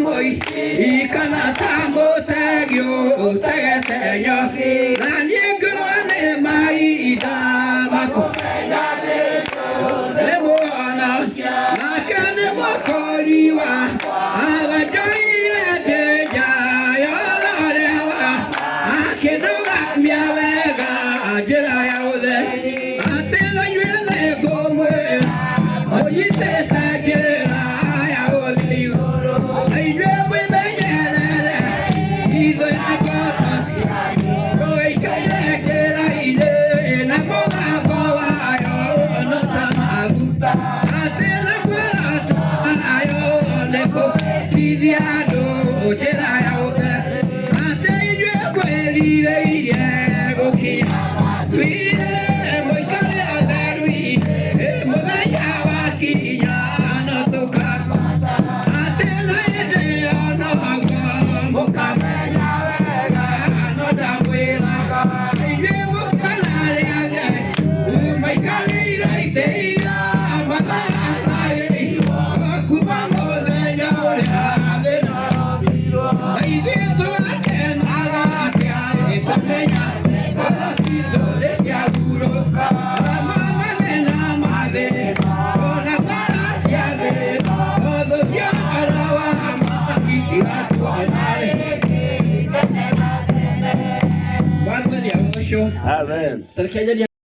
moi ikana tango tagyo tagateyo nani grone mai da mako lebo ana nakane makoliwa aga joya de ya la akedoga miawega ajira ya ode atela yele gomwe oyite sagera ya ode aywe be yele ido agota roy kadekera ide na moda bawa yo no tamaguta atela kwara ayo leko tidiado jera ya ode ateywe kweli ile goki tuire moy kale adarwi moda ya waki ya no toka atela ide no agwa mokame ya vega no da wela aywe mokala ya moy kale ide ya mata ai kuba moda ya ora ay viento que nada que hay peña para si lo les aseguro mamá de la madre con la gracia de todo ya araba mata y tira tu anare cuando ya ocho Amen. terkejadi